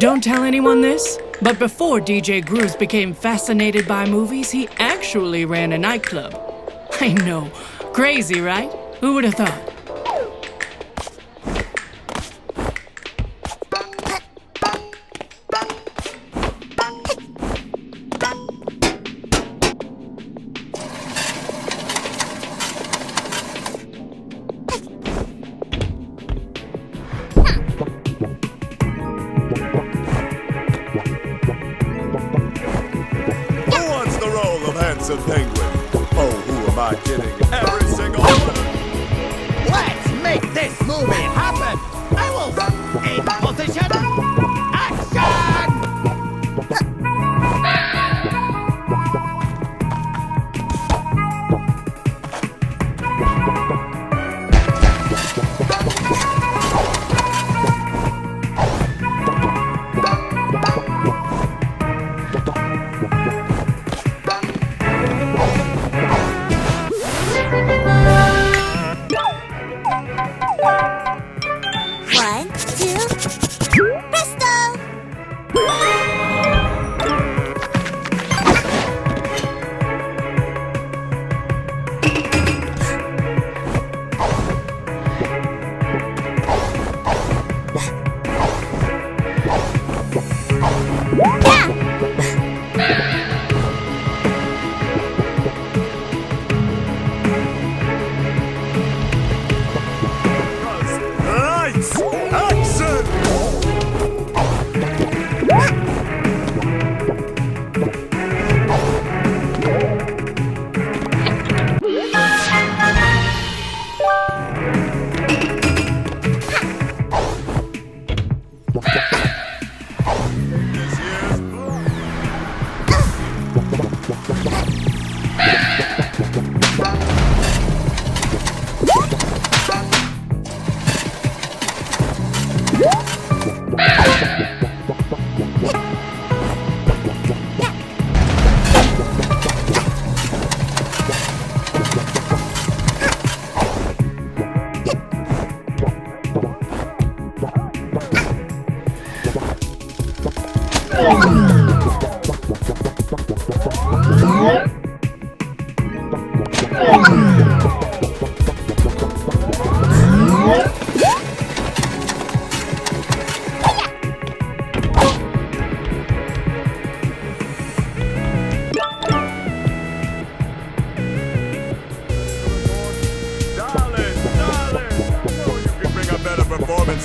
Don't tell anyone this, but before DJ Grooves became fascinated by movies, he actually ran a nightclub. I know. Crazy, right? Who would have thought? Handsome penguin. Oh, who am I kidding? Every single one. Let's make this movie happen! I will... In position... Action!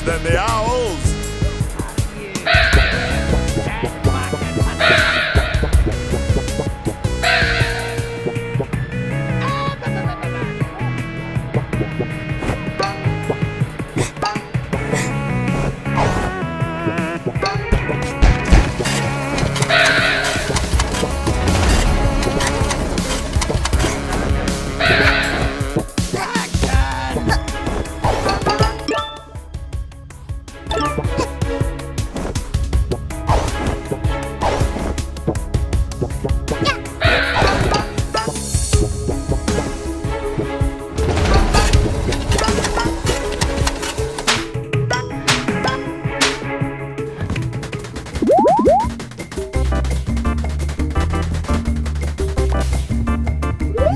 Than the owls.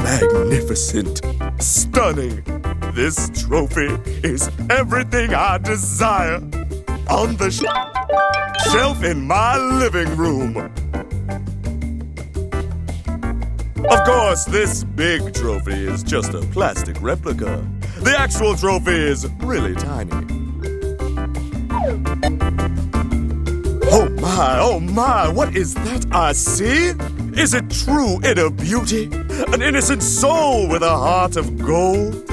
Magnificent, stunning. This trophy is everything I desire. On the Shelf in my living room. Of course, this big trophy is just a plastic replica. The actual trophy is really tiny. Oh my, what is that I see? Is it true inner beauty? An innocent soul with a heart of gold?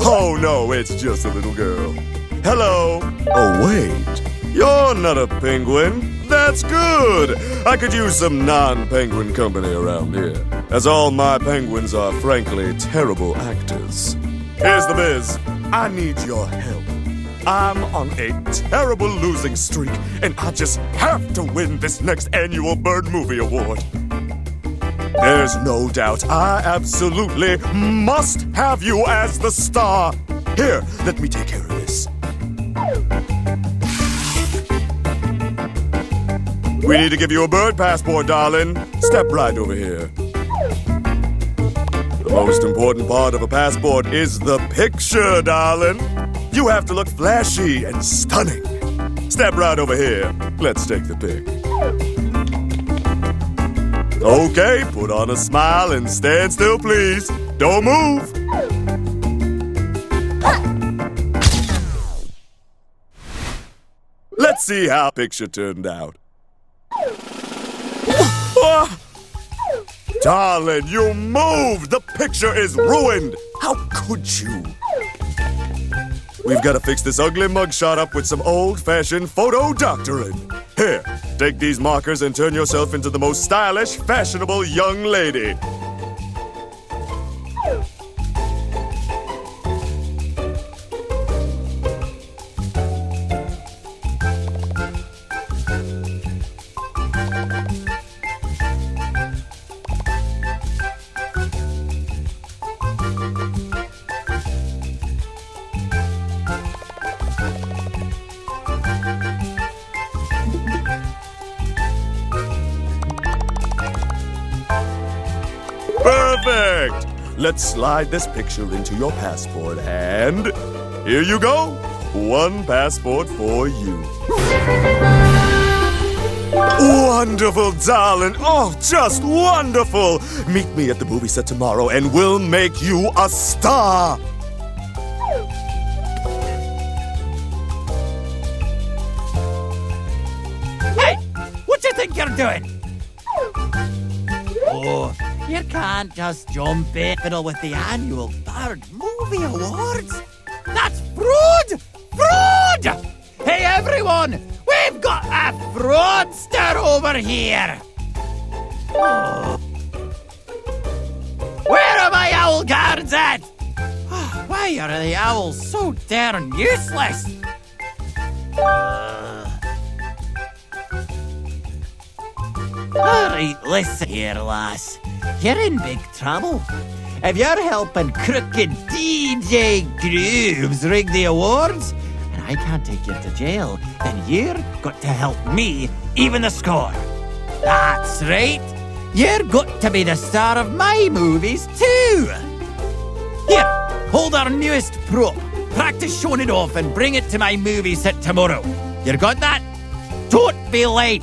Oh no, it's just a little girl. Hello. Oh wait, you're not a penguin. That's good. I could use some non-penguin company around here, as all my penguins are frankly terrible actors. Here's the biz. I need your help. I'm on a terrible losing streak, and I just have to win this next annual Bird Movie Award. There's no doubt I absolutely must have you as the star. Here, let me take care of this. We need to give you a bird passport, darling. Step right over here. The most important part of a passport is the picture, darling. You have to look flashy and stunning. Step right over here. Let's take the pic. Okay, put on a smile and stand still, please. Don't move. Let's see how the picture turned out. Darling, you moved! The picture is ruined! How could you? We've got to fix this ugly mugshot up with some old-fashioned photo doctoring. Here, take these markers and turn yourself into the most stylish, fashionable young lady. Perfect! Let's slide this picture into your passport, and here you go. One passport for you. Wonderful, darling. Oh, just wonderful. Meet me at the movie set tomorrow, and we'll make you a star. Hey, what do you think you're doing? Oh, you can't just jump in fiddle with the annual Bird Movie Awards. That's fraud! Fraud! Hey, everyone! We've got a fraudster over here! Oh. Where are my owl guards at? Oh, why are the owls so darn useless? Alright, listen here, lass. You're in big trouble. If you're helping crooked DJ Grooves rig the awards, and I can't take you to jail, then you're got to help me even the score. That's right. You're got to be the star of my movies, too. Here, hold our newest prop. Practice showing it off and bring it to my movie set tomorrow. You got that? Don't be late.